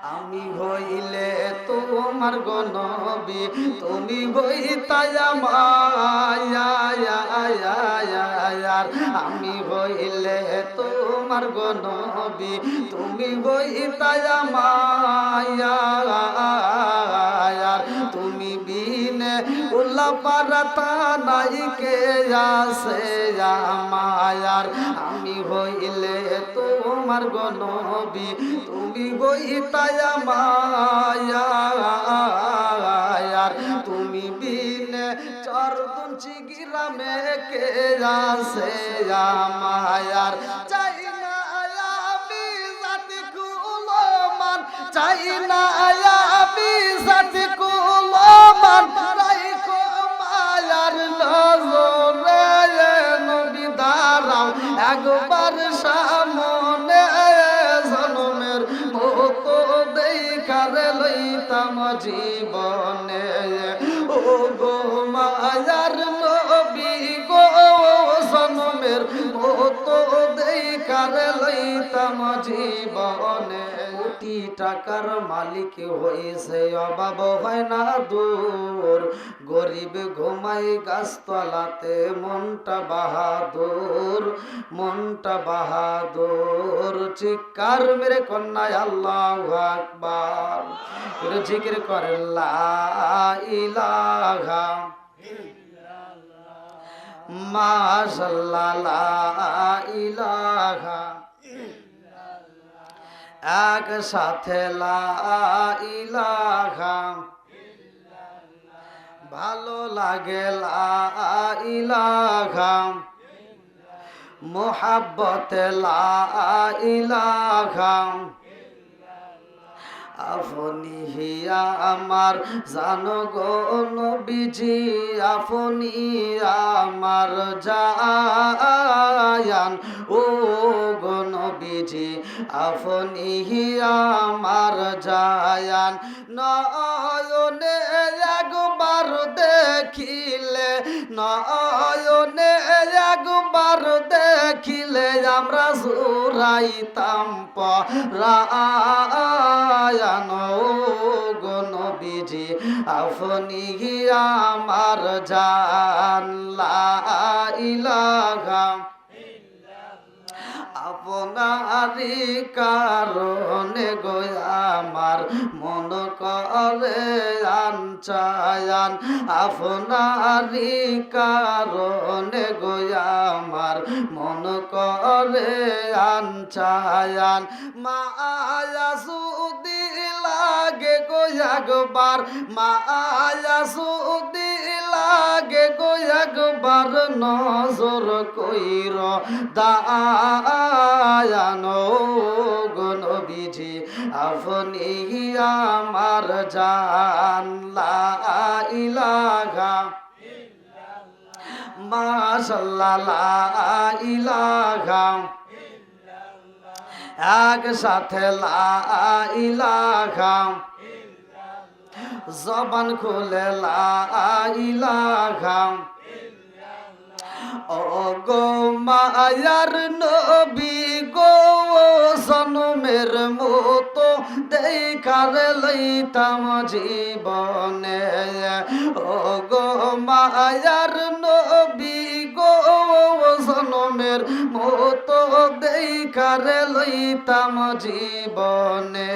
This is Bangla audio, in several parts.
আমি হইলে তোমার গো নবী তুমি হইতাই আমার আমি হইলে তোমার গো নবী তুমি হইতাই আমার তুমি বিনে উল্লা পারাতা নাই কে আসে আমার আমি হইলে তোমার গো নবী তুমি হইতাই আমার তুমি বিনে চরদুঞ্চি গ্রামে কে আসে আমার চাই না আমি জাতি কুলমান চাই না আমি জাতি কুলমান রাইখো মায়ার নজরে নবী দাঁড়াও একবার সামনে জনমের মতো দেখার লইতাম জীবনে ও গো মায়ার নবী গো জনমের মতো দেখার লইতাম জীবনে কোটি টাকার মালিক হয়েছে অভাব হয় না দূর গরিব ঘুমাই গাছতলাতে মনটা বাহাদুর চিৎকার মেরে কন্যায় আল্লাহু আকবার জিকির করে লা ইলাহা মাশাআল্লাহ লা ইলাহা এক সাথে লা ইলাহা ভালো লাগে লা ইলাহা মোহাব্বতে লা ইলাহা আপনি হিয়া আমার জানো গো নবীজি আপনি আমার জায়ান ও গো নবীজি আপনি হিয়া আমার জায়ান নয়নে একবার দেখিলে নয়নে একবার দেখিলে আমরা জুরাইতাম পরায়ান গো নবীজি আপনি আমার জান লা ইলাহা আপনারি কারণে গো আমার মন করে আনচায়ান আপনারি কারণে গো আমার মন করে আনচায়ান মায়া সুদি লাগে গো একবার মায়া সুদি লাগে গো একবার নজর কইর দায়ান গো নবীজি আপনি আমার জান লা ইলাহা মাশাআল্লাহ লা ইলাহা এক সাথে লা ইলাহা জবান খুলে লা ইলাহা ও গো মায়ার নবী গো জনমের মতো দেখার লইতাম জীবনে ও গো মায়ার নবী গো জনমের মতো দেখার লইতাম জীবনে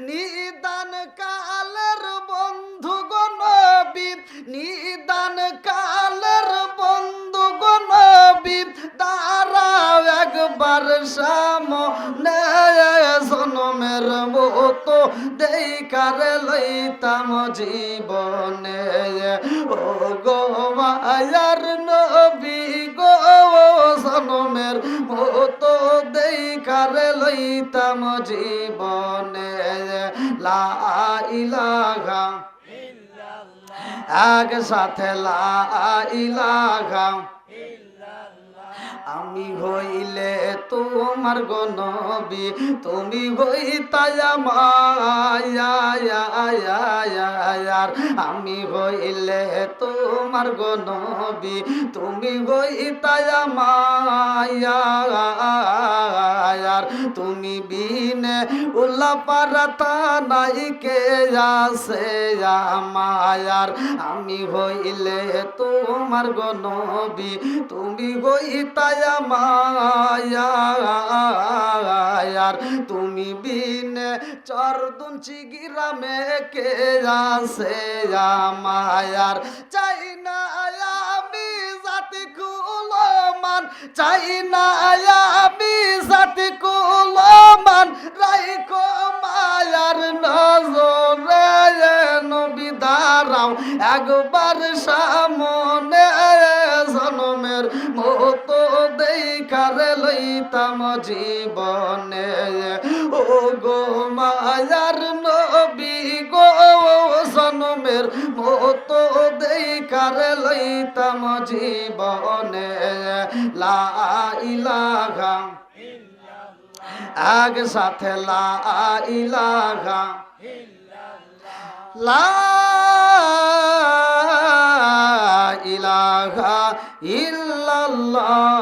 নিদান কালের বন্ধু গো নবী নিদান কালের বন্ধু গো নবী দাঁড়াও একবার সামনে জনমের মতো দেখার লইতাম জীবনে ও গো মায়ার নবী গো জনমের মতো দেখার লইতাম জীবনে লা ইলাহা এক সাথে লা ইলাহা আমি হইলে তোমার গো নবী তুমি হইতায় মায়ার আমি হইলে তোমার গো নবী তুমি হইতায় মায়ার তুমি বিনে উল্লা পারাতা নাই কে আছে মায়ার আমি হইলে তোমার গো নবী তুমি হইতায় মায়ার তুমি বিনে চরদুঞ্চি গিরামে কে আছে মায়ার চাই না আমি জাতি কুলমান চাই না আমি জাতি কুলমান রাইখো মায়ার নজরে নবী দাঁড়াও একবার সামনে জনমের মতো দেখার লইতাম জীবনে ও গো মায়ার নবী গো জনমের মতো দেখার লইতাম জীবনে লা ইলাহা আগ সাথে লা ইলাহা লা ইলাহা ইল্লাল্লাহু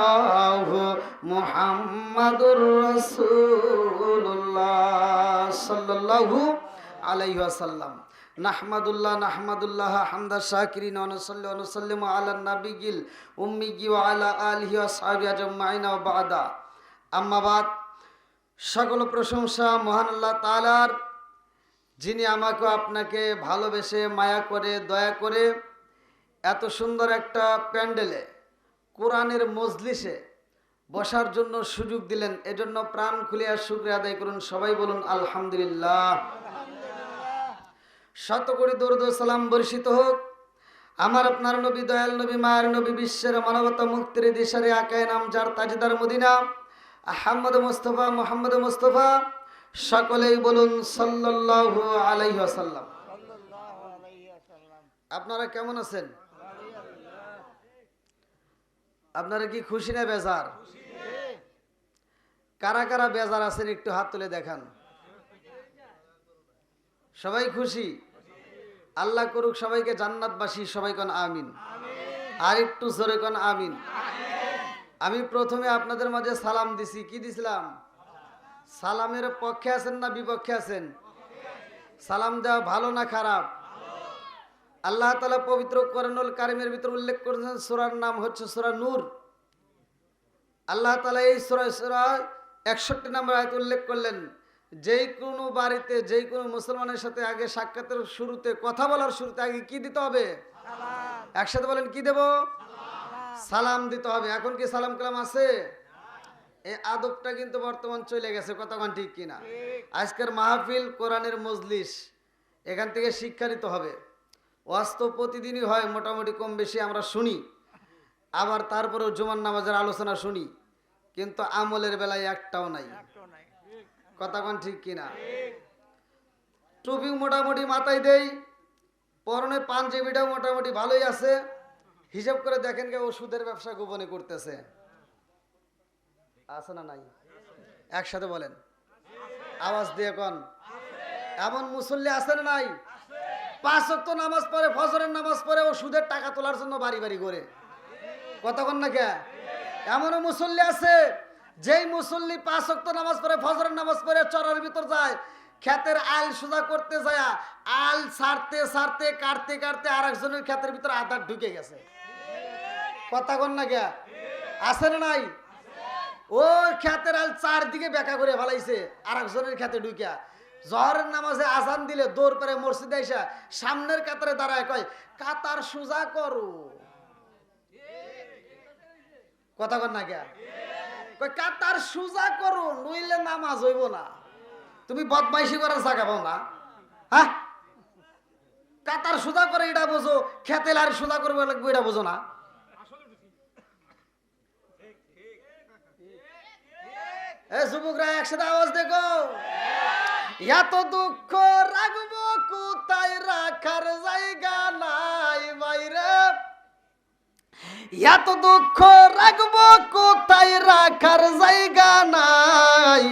মুহাম্মাদুর রাসূলুল্লাহ সাল্লাল্লাহু আলাইহি ওয়াসাল্লাম নাহমাদুল্লাহ হামদা শাকিরিন ওয়া নুসাল্লি ওয়া নুসাল্লিমু আলা নাবিয়িল উম্মি ওয়া আলা আলিহি ওয়া আসহাবিহি আজমাইন ওয়া বা'দা আম্মা বাদ সকল প্রশংসা মহান আল্লাহ তাআলার যিনি আমাকে আপনাকে ভালোবেসে মায়া করে দয়া করে এত সুন্দর একটা প্যান্ডেলে কোরআনের মজলিসে বসার জন্য সুযোগ দিলেন এজন্য প্রাণ খুলিয়া শুকরিয়া আদায় করুন সবাই বলুন আলহামদুলিল্লাহ শত কোটি দরুদ ও সালাম বর্ষিত হোক আমার আপনার নবী দয়াল নবী মায়ের নবী বিশ্বের মানবতা মুক্তির দিশারে আকায় নাম যার তাজদার মদিনা আহমদ মুস্তফা মুহাম্মদ মুস্তফা সকলেই বলুন সাল্লাল্লাহু আলাইহি ওয়াসাল্লাম। আপনারা কেমন আছেন? আপনারা কি খুশি না বেজার? কারা কারা বেজার আছেন একটু হাত তুলে দেখান। সবাই খুশি? আল্লাহ করুক সবাইকে জান্নাতবাসী, সবাই কোন আমিন। আর একটু জোরে কোন আমিন। আমি প্রথমে আপনাদের মাঝে সালাম দিছি, কি দিছিলাম? সালামের পক্ষে আছেন না বিপক্ষে আছেন? সালাম দেওয়া ভালো না খারাপ? আল্লাহ তাআলা পবিত্র কোরআনুল কারীমের ভিতর উল্লেখ করেছেন, সূরার নাম হচ্ছে সূরা নূর। আল্লাহ তাআলা এই সূরা 61 নম্বর আয়াত উল্লেখ করলেন, যেই কোনো বাড়িতে যেই কোনো মুসলমানের সাথে আগে সাক্ষাতের শুরুতে কথা বলার শুরুতে আগে কি দিতে হবে? একসাথে বলেন, কি দেব? সালাম দিতে হবে। এখন কি সালাম কালাম আছে? এই আদবটা কিন্তু বর্তমান চলে গেছে, কতক্ষণ ঠিক কিনা? আজকের মাহফিল কোরআনের মজলিস, এখান থেকে শিক্ষা নিতে হবে। ওয়াস্তব প্রতিদিনই হয়, মোটামুটি কম বেশি আমরা শুনি, আবার তারপরেও জুমার নামাজের আলোচনা শুনি, কিন্তু আমলের বেলায় একটাও নাই, কতক্ষণ ঠিক কিনা? টুপি মোটামুটি মাথায় দেই, পরনে পাঞ্জাবিটাও মোটামুটি ভালোই আছে, হিসাব করে দেখেন কে ওষুধের ব্যবসা গোপনে করতেছে, আছে না নাই? একসাথে বলেন, আওয়াজ দিয়ে কোন। এমন মুসল্লি আছে না নাই? 5 ওয়াক্ত নামাজ পড়ে, ফজরের নামাজ পড়ে, ও সুদের টাকা তোলার জন্য বাড়ি বাড়ি করে, কতক্ষণ না কে? এমনও মুসল্লি আছে, যেই মুসল্লি 5 ওয়াক্ত নামাজ পড়ে, ফজরের নামাজ পড়ে চরার ভিতর যায়, ক্ষেতের আল সোজা করতে যায়, আল ছাড়তে ছাড়তে কাটতে কাটতে আর একজনের ক্ষেতের ভিতর আধার ঢুকে গেছে, কতক্ষণ না কে? আছে না নাই? ও ক্ষেতের আল চারদিকে বেঁকা করে ফেলাইছে, আর একজনের ক্ষেতে ঢুকিয়া জহরের নামাজে আজান দিলে দৌড় করে মসজিদে আইসা সামনের কাতারে দাঁড়ায় কয়, কাতার সোজা করো, কতক্ষণ না কে? কয় কাতার সোজা করো, নইলে নামাজ হইব না। তুমি বদমাইশি করার জায়গা পাও না? হ্যাঁ, কাতার সোজা করে এটা বোঝো, খেতেল আর সোজা করবে লাগবে এটা বোঝো না? যুবকরা একসাথে আওয়াজ দেখো। এত দুঃখ রাখবো কোথায়, রাখার জায়গা নাই বাইরে, এত দুঃখ রাখবো কোথায়, রাখার জায়গা নাই।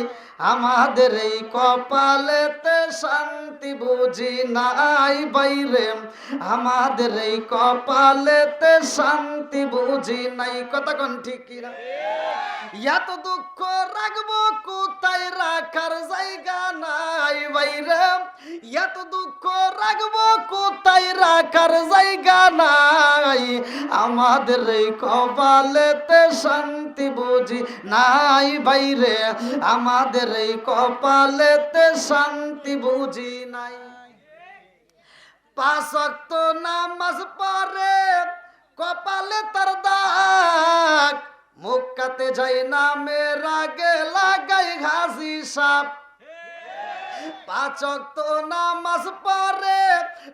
আমাদের এই কপালেতে শান্তি বুঝি নাই বাইরে, আমাদের এই কপালেতে শান্তি বুঝি নাই। কথা কোন ঠিক কিনা? এত দুঃখ রাখবো কোথায়, রাখার জায়গা নাই বাইরে, এত দুঃখ রাখবো কোথায়, রাখার জায়গা নাই। আমাদের এই কপালেতে শান্তি বুঝি নাই বাইরে, আমাদের এই কপালেতে শান্তি বুঝি নাই। 5 ওয়াক্ত নামাজ পড়ে কপালে তার দাগ, মক্কাতে যাই নামের আগে লাগাই ঘাসি সাপ। 5 ওয়াক্ত নামাজ পড়ে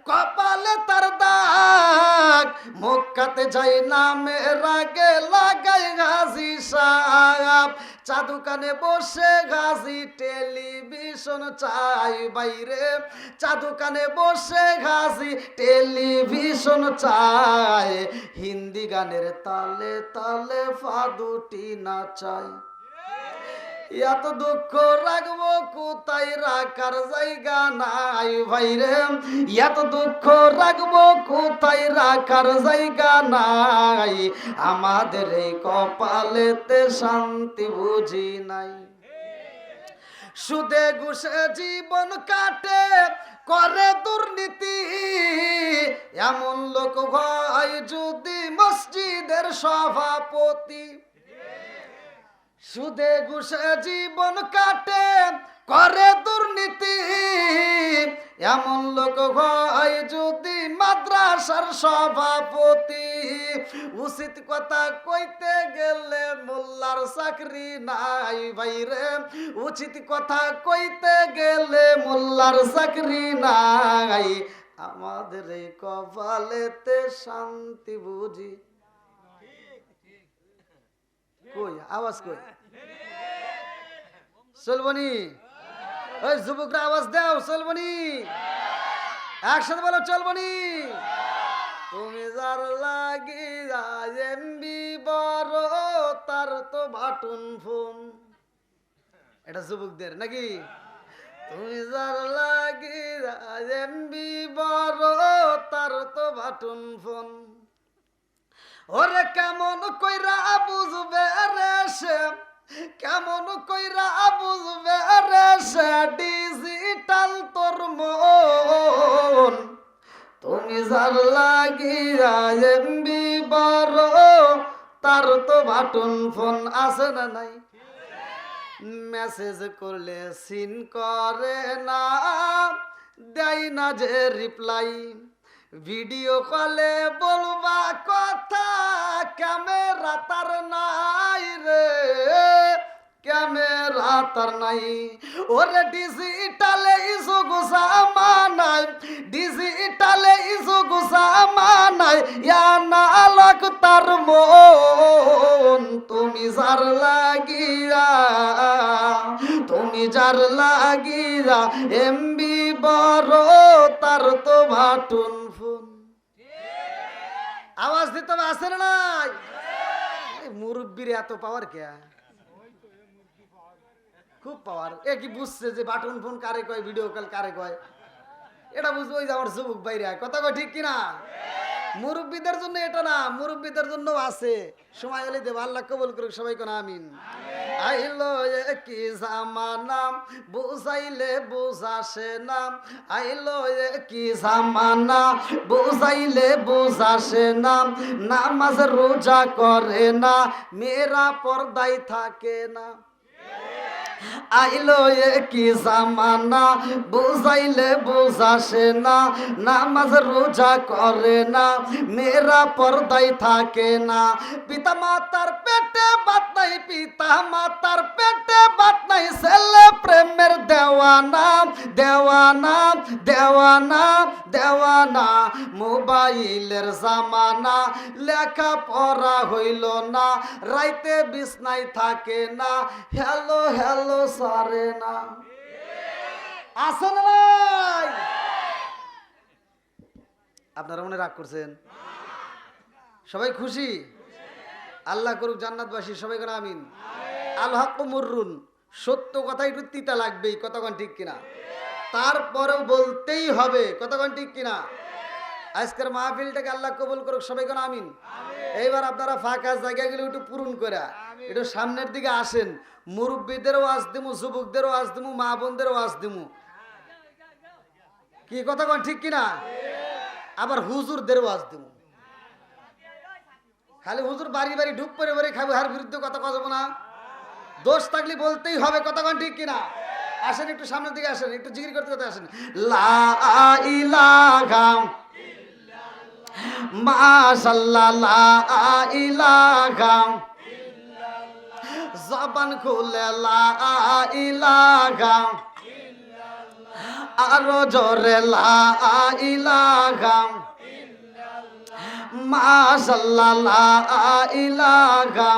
কপালে তার দাগ, মক্কাতে যাই নামের আগে লাগাই ঘাসি সাপ। চা দোকানে বসে ঘাসি টেলিভিশন চাই বাইরে, চা দোকানে বসে ঘাসি টেলিভিশন চাই। হিন্দি গানের তালে তালে ফাদুটি নাচাই। এত দুঃখ রাখবো কোথায়, রাখার জায়গা নাই ভাইরে, এত দুঃখ রাখবো কোথায়, রাখার জায়গা নাই। আমাদের এই কপালেতে শান্তি বুঝি নাই। সুদে ঘুষে জীবন কাটে করে দুর্নীতি, এমন লোক হয় যদি মসজিদের সভাপতি। সুদে ঘুষে জীবন কাটে করে দুর্নীতি, এমন লোক হয় যদি মাদ্রাসার সভাপতি। উচিত কথা কইতে গেলে মোল্লার চাকরি নাই ভাইরে, উচিত কথা কইতে গেলে মোল্লার চাকরি নাই। আমাদের এই কপালেতে শান্তি বুঝি কই, আওয়াজ কই চলবনি? ওই যুবকরা আওয়াজ দাও, চলবনি? একসাথে বলো চলবনি? তুমি যার লাগি এমবি বড়, তার তো বাটন ফোন। এটা যুবকদের নাকি? তুমি যার লাগি এমবি বড়, তার তো বাটন ফোন। ওরে কেমন কইরা বুঝবে রে সে, কেমন কইরা বুঝবে রে সে ডিজিটাল তোর মন। তুমি যার লাগিয়া এমবি বড়, তার তো বাটন ফোন আছে না নাই? মেসেজ করলে সিন করে না, দেয় না যে রিপ্লাই। ভিডিও কলে বলবা কথা, ক্যামেরা তার নাই রে, ক্যামেরা তার নাই। ওরে ডিজিটালে ইসু গুসা মানাই, ডিজিটালে ইসু গুসা মানাই, ইয়া নালক তার মন। তুমি যার লাগিয়া, তুমি যার লাগিয়া এমবি বড়, তার তো বাটন ফোন। আওয়াজ দিতে হবে, আসে না নাই? মুরব্বীর এত পাওয়ার কে? খুব পাওয়ার। এ কি বুঝছে যে বাটন ফোন কারে কয়, ভিডিও কল কারে কয়? এটা বুঝবো ওই যে আমার যুবক বাইরে কথা কয়, ঠিক কিনা? মুরব্বীদের জন্য এটা না, মুরব্বীদের জন্য আছে। সময় হলে দেব, আল্লাহ কবুল করুক, সবাই কোন আমিন। আইলো কি জামানা বুঝাইলে বুঝাসে না, আইলো কি জামানা বুঝাইলে বুঝাসে না। নামাজ রোজা করে না, মেয়েরা পর্দায় থাকে না। আইলো কি জামানা বুঝাইলে বুঝাসে না, নামাজ রোজা করে না, মেয়েরা পর্দায় থাকে না। পিতা মাতার পেটে বাত নাই, পিতা মাতার পেটে বাত নাই, ছেলে প্রেমের দেওয়ানা, দেওয়ানা, দেওয়ানা, দেওয়ানা। মোবাইলের জামানা, লেখা পড়া হইল না, রাইতে বিছনায় থাকে না, হ্যালো হ্যালো সারে না। আসে না নাই? আপনারা মনে রাগ করছেন? সবাই খুশি? আল্লাহ করুক জান্নাতবাসী, সবাই করে আমিন। আল হক মুররুন, সত্য কথা একটু তিতা লাগবেই, কতক্ষণ ঠিক কিনা? তারপরেও বলতেই হবে, কতক্ষণ ঠিক কিনা? আজকের মাহফিলটাকে আল্লাহ কবুল করুক, সবাই করে আমিন। এইবার আপনারা ফাঁকা জায়গাগুলো একটু পূরণ করে একটু সামনের দিকে আসেন। মুরব্বীদেরও আজ দিমু, যুবকদেরও আজ দিমু, মা বোনদেরও আজ দিমু। কি কতক্ষণ ঠিক কিনা? আবার হুজুরদেরও আজ দিমু। খালি হুজুর বাড়ি বাড়ি ঢুক করে বাড়ি খাবো, হার বিরুদ্ধে কথা কব না। দোষ থাকলে বলতেই হবে, কতক্ষণ ঠিক কিনা? আসেন একটু সামনের দিকে আসেন, একটু জিকির করতে করতে আসেন। লা ইলাহা মাশাআল্লাহ, লা ইলাহা, জবান খুলে লা ইলাহা, আরো জোরে লা ইলাহা মাশাআল্লাহ, লা ইলাহা।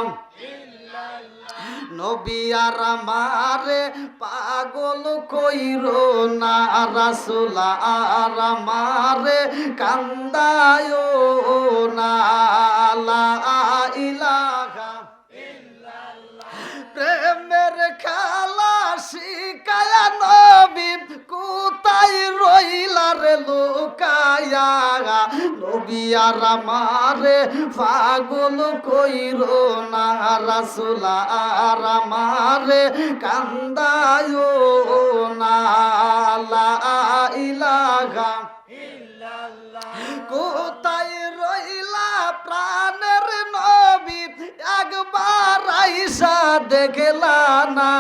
নবী আর আমারে পাগল কইরো না, রাসূল আর আমারে কান্দায়ো না। লা ইলাহা ইল্লাল্লাহ, প্রেমের খেলা শিখায়া নবী কোথায় রইলা রে লুকায়া। নবী আর আমারে পাগল কইরো না, রাসূল আর আমারে কান্দায়ো না। লা ইলাহা ইল্লাল্লাহ, কোথায় রইলা প্রাণের নবী, একবার আইসা দেখলা না।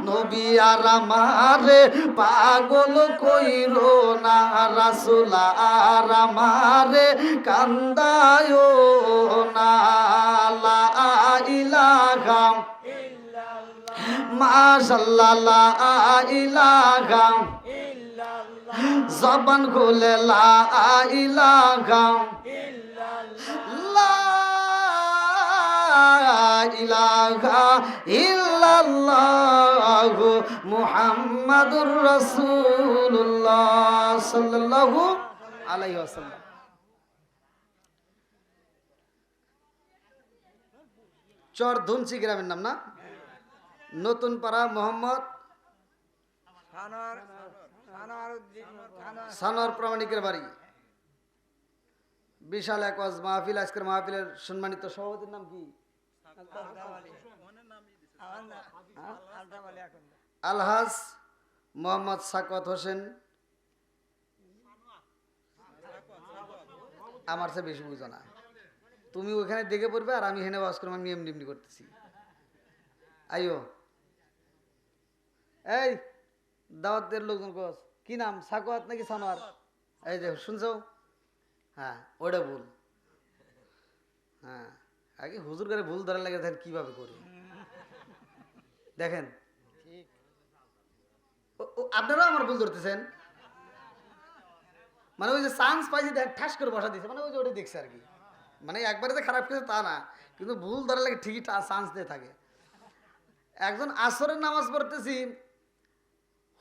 নবী আর আমারে পাগল কইরো না, রাসূল আর আমারে কান্দায়ো না। লা ইলাহা ইল্লাল্লাহ মাশাআল্লাহ, লা ইলাহা ইল্লাল্লাহ, জবান খুলে লা ইলাহা ইল্লাল্লাহ, ইলাহা ইল্লাল্লাহ মুহাম্মাদুর রাসূলুল্লাহ সাল্লাল্লাহু আলাইহি ওয়াসাল্লাম। চর ধুনচি গ্রামের নাম না? নতুন পাড়া মোহাম্মদ সানোয়ার প্রামাণিকের বাড়ি। বিশাল এক ওয়াজ মাহফিল। আজকের মাহফিলের সম্মানিত সভাপতির নাম কি? আলহাজ মোহাম্মদ সাকওয়াত হোসেন। আমার চেয়ে বেশি বুঝো না, তুমি ওখানে দেখে পড়বে আর আমি হেনে ওয়াজ করবো, আমি এমনি এমনি করতেছি। আইও, এই দাওয়াতের লোকজন কস কি নাম, সাকওয়াত নাকি সানোয়ার? এই যে শুনছো? হ্যাঁ, ওটা ভুল। হ্যাঁ, আগে হুজুর করে ভুল ধরা লাগে, দেখেন কিভাবে করি। দেখেন আপনারাও আমার ভুল ধরতেছেন। মানে ওই যে চান্স পাইছি, দেখেন ঠাস করে বসা দিচ্ছে, মানে ওই যে ওটা দেখছে আর কি। মানে একবারে যে খারাপ কিছু তা না, কিন্তু ভুল ধরা লাগে ঠিকই চান্স দিয়ে থাকে। একজন আসরের নামাজ পড়তেছি,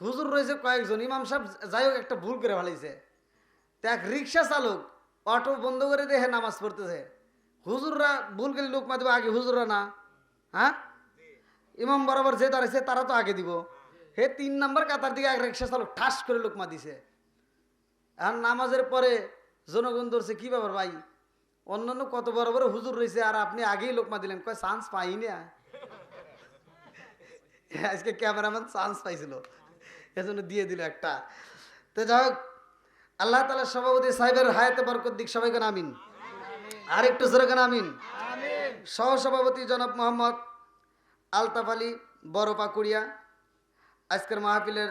হুজুর রয়েছে কয়েকজন, ইমাম সাহেব যাই হোক একটা ভুল করে ফেলাইছে। তো এক রিক্সা চালক অটো বন্ধ করে দেখে নামাজ পড়তেছে। হুজুররা ভুল করে লোকমা দেবে আগে, হুজুররা না? হ্যাঁ, ইমাম বরাবর যে দাঁড়াইছে তারা তো আগে দিব। হে 3 নাম্বার কাতার দিকে এক রিক্সা চালক ঠাস করে লোকমা দিছে। এখন নামাজের পরে জনগণ ধরছে, কি ব্যাপার ভাই, অন্যান্য কত বড় বড় হুজুর রয়েছে আর আপনি আগেই লোকমা দিলেন? কয় চান্স পাইনি, আজকে ক্যামেরাম্যান চান্স পাইছিল, এজন্য দিয়ে দিল একটা। তো যাই হোক, আল্লাহ তাআলা সভাপতি সাহেবের হায়াতে বরকত দিক, সবাই কেন আমিন। আর একটু জোরে কেন আমিন। সহসভাপতি জনাব মোহাম্মদ আলতাফ আলী বড় পাকুড়িয়া। আজকের মাহফিলের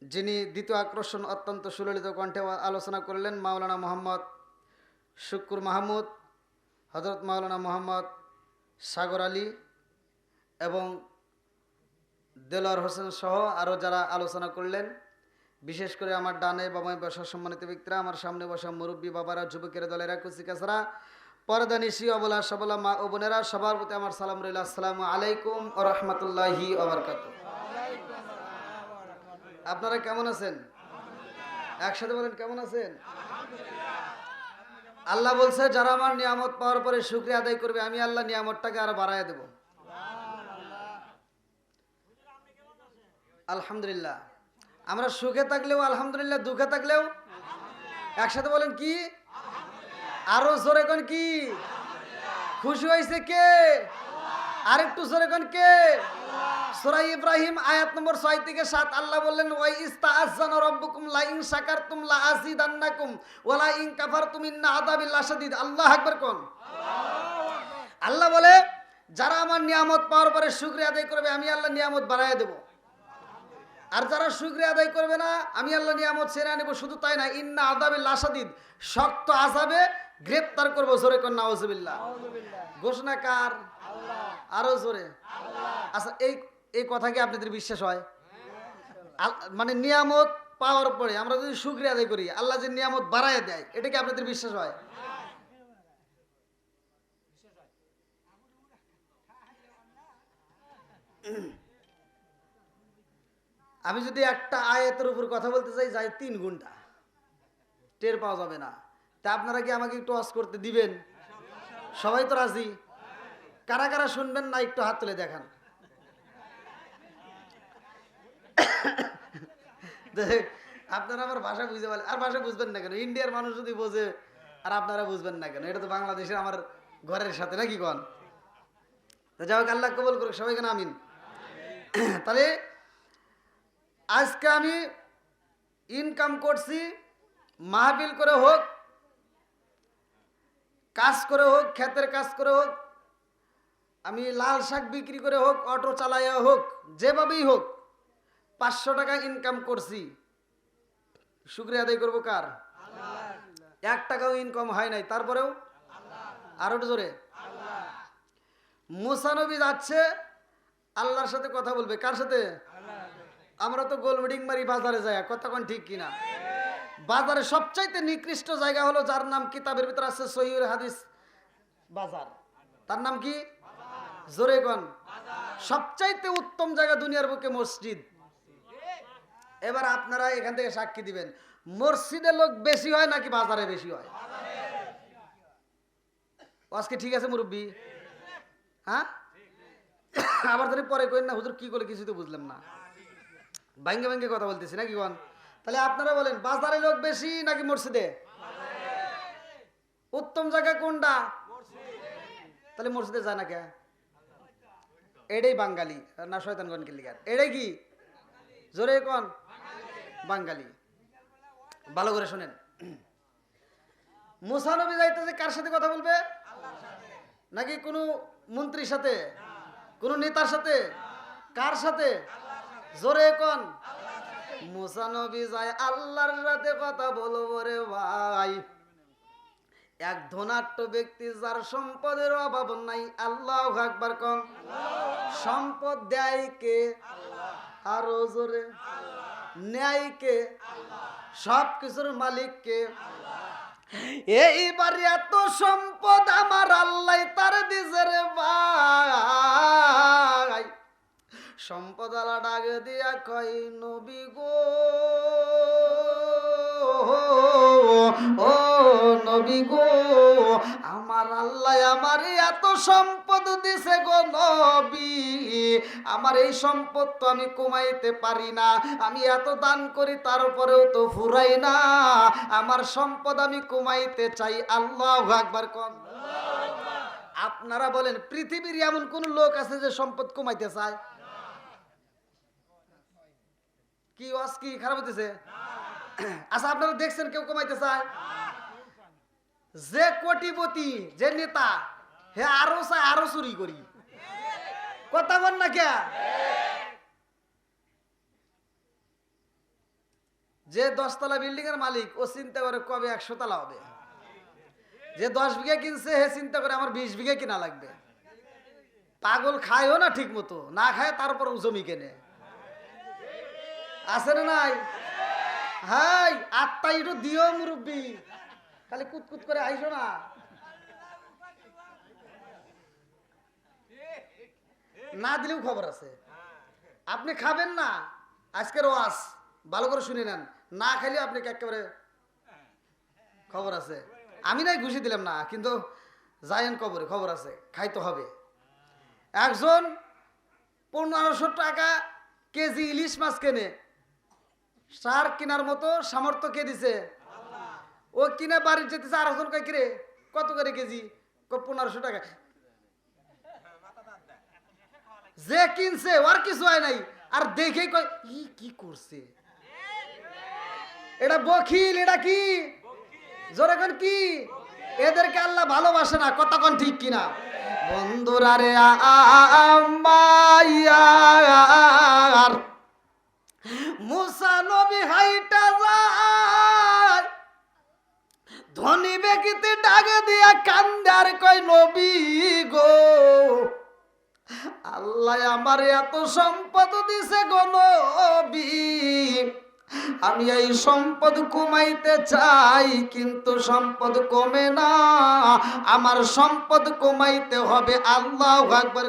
যিনি দ্বিতীয় আকর্ষণ অত্যন্ত সুললিত কণ্ঠে আলোচনা করলেন, মাওলানা মোহাম্মদ শুক্কুর মাহমুদ, হযরত মাওলানা মোহাম্মদ সাগর আলী এবং দেলোয়ার হোসেন সহ আরও যারা আলোচনা করলেন। বিশেষ করে আমার ডানে বাবায় বসা সম্মানিত ব্যক্তিরা, আমার সামনে বসা মুরব্বী বাবারা, যুবকের দলেরা, কুচিকাছাড়া, পর্দা নিশি, অবলা সবলা মা ও বোনেরা, সবার প্রতি আমার সালাম রইল। আসসালামু আলাইকুম ওয়া রাহমাতুল্লাহি ওয়া বারাকাতুহু। আপনারা কেমন আছেন? একসাথে বলেন, কেমন আছেন? আল্লাহ বলছে যারা আমার নিয়ামত পাওয়ার পরে শুকরিয়া আদায় করবে আমি আল্লাহ নিয়ামতটাকে আরো বাড়ায় দেব। আলহামদুলিল্লাহ। আমরা সুখে থাকলেও আলহামদুলিল্লাহ, দুঃখে থাকলেও একসাথে বলেন কি? আরো জোরে কোন কি? খুশি হয়েছে কে? আরেকটু জোরে কোন কে? সূরা ইব্রাহিম আয়াত নম্বর 6 থেকে 7 আল্লাহ বললেন ওয়াই ইস্তাআযানা রাব্বুকুম লা ইন শাকারতুম লা আযীদান্নাকুম ওয়া লা ইন কাফারতুম ইন্না আযাবি লাশাদীদ। আল্লাহু আকবার কোন। আল্লাহ বলে যারা আমার নিয়ামত পাওয়ার পরে শুকরিয়া আদায় করবে আমি আল্লাহ নিয়ামত বাড়ায় দেব, আর যারা শুকরিয়া আদায় করবে না আমি আল্লাহ নিয়ামত ছেড়ে নেব। শুধু তাই না, ইন্না আযাবি লাশাদীদ, শক্ত আযাবে গ্রেফতার করব। জোরে কোন নাউযুবিল্লাহ। ঘোষণা কার? আরো জোরে। আচ্ছা এই কথা কি আপনাদের বিশ্বাস হয়? মানে নিয়ামত পাওয়ার পরে আমরা যদি শুকরিয়া আদায় করি আল্লাহ যে নিয়ামত বাড়ায় দেয়, এটা কি আপনাদের বিশ্বাস হয়? আমি যদি একটা আয়াতের উপর কথা বলতে চাই যাই 3 ঘন্টা, টের পাওয়া যাবে না। তা আপনারা কি আমাকে একটু ওয়াজ করতে দিবেন? সবাই তো রাজি? কারা কারা শুনবেন না একটু হাত তুলে দেখান। আপনারা আমার ভাষা বুঝতে পারলেন, আর ভাষা বুঝবেন না কেন? ইন্ডিয়ার মানুষ যদি বোঝে আর আপনারা বুঝবেন না কেন? এটা তো বাংলাদেশের আমার ঘরের সাথে নাকি কোন? তো যাই হোক, আল্লাহ কবুল করুক সবাইকে, আমিন। তাহলে আজকে আমি ইনকাম করছি, মাহফিল করে হোক, কাজ করে হোক, ক্ষেতের কাজ করে হোক, আমি লাল শাক বিক্রি করে হোক, অটো চালাইয়া হোক, যেভাবেই হোক 500 টাকা ইনকাম করছি। শুকরিয়া আদায় করবো কার? 1 টাকাও ইনকাম হয় নাই, তারপরেও আরো জোরে। মুসা নবী যাচ্ছে আল্লাহর সাথে কথা বলবে, কার সাথে? আমরা তো গোলমিডিং মারি বাজারে যাই, কথা কোন ঠিক কিনা? বাজারে সবচাইতে নিকৃষ্ট জায়গা হলো যার নাম কিতাবের ভিতর আছে সহিহুল হাদিস বাজার, তার নাম কি? জোরে কোন। সবচাইতে উত্তম জায়গা দুনিয়ার বুকে মসজিদ। এবার আপনারা এখান থেকে সাক্ষী দিবেন, মসজিদে লোক বেশি হয় নাকি বাজারে বেশি হয়? আজকে ঠিক আছে মুরব্বী? হ্যাঁ, আবার যদি পরে কইন না হুজুর কি করে কিছু তো বুঝলাম না, ভাঙ্গে ভাঙ্গে কথা বলতেছি নাকি কোন? তাহলে আপনারা বলেন বাজারে লোক বেশি নাকি মসজিদে? উত্তম জায়গা কোনটা? তাহলে মসজিদে যায় না কে? এটাই বাঙালি না শয়তানগণ কিলিগার? এটাই কি? জোরে কোন। বাঙালি। ভালো করে শোনেন, মুসা নবী যাইতেছে কার সাথে কথা বলবে? নাকি কোনো মন্ত্রীর সাথে, কোন নেতার সাথে? কার সাথে? জোরে কোন। মুসা নবী যায় আল্লাহর সাথে কথা বলবো রে ভাই। এক ধনাঢ্য ব্যক্তি যার সম্পদের অভাব নাই, আল্লাহু আকবার কোন। সম্পদ দেয় কে? আরো জোরে। নেয় কে? সব কিছুর মালিক কে? এইবার এত সম্পদ আমার আল্লাহ তার দিছে রে ভাই। সম্পদ আলা ডাক দিয়া কই নবী গো, ও নবী গো, আমার আল্লাহ আমার এত সম্পদ দিছে গো নবী, আমার এই সম্পদ তো আমি কমাইতে পারি না, আমি এত দান করি তারপরেও তো ফুরাই না, আমার সম্পদ আমি কমাইতে চাই। আল্লাহু আকবার কোন। আপনারা বলেন পৃথিবীর এমন কোন লোক আছে যে সম্পদ কমাইতে চায়? কি ওয়াজ কি খারাপ হইতেছে? আচ্ছা আপনারা দেখছেন কেউ কমাইতে চায়? যে কোটিপতি, যে নেতা, হে আরো চায় আরো চুরি করি, কথা বল না কে? যে 10 তলা বিল্ডিং এর মালিক ও চিন্তা করে কবে 100 তলা হবে। যে 10 বিঘা কিনছে হে চিন্তা করে আমার 20 বিঘা কিনা লাগবে। পাগল খায়ও না ঠিক মতো, না খায় তারপর জমি কেনে। আছে না নাই? হাই আত্মা একটু দিও মুরব্বী, খালি কুতকুত করে আইসো না। না দিলেও খবর আছে, আপনি খাবেন না। আজকের ওয়াজ ভালো করে শুনে নেন, না খাইলে আপনি একেবারে খবর আছে। আমি নাই ঘুষি দিলাম না, কিন্তু যায়েন কবরে, খবর আছে, খাইতে হবে। একজন 1500 টাকা কেজি ইলিশ মাছ কেনে, সার কেনার মতো সামর্থ্য কে দিছে? ও কিনে বাড়ি যেতেছে, আর একজন কয় কিরে কত করে কেজি? 1500 টাকা। যে কিনছে ওর কিছু হয় নাই, আর দেখেই কয় কি করছে, এটা বখিল, এটা কি জোরে কোন কি? এদেরকে আল্লাহ ভালোবাসে না, কতক্ষণ ঠিক কিনা? বন্ধুরা রে আমার মুসা নবী হাইটা যায়, ধনী ব্যক্তিতে ডাকে দিয়া কান্দার কয় নবী গো, আল্লাহ আমার এত সম্পদ দিছে গো নবী, আমি এই সম্পদ কমাইতে চাই, কিন্তু সম্পদ কমে না, আমার সম্পদ কমাইতে হবে। আল্লাহু আকবার।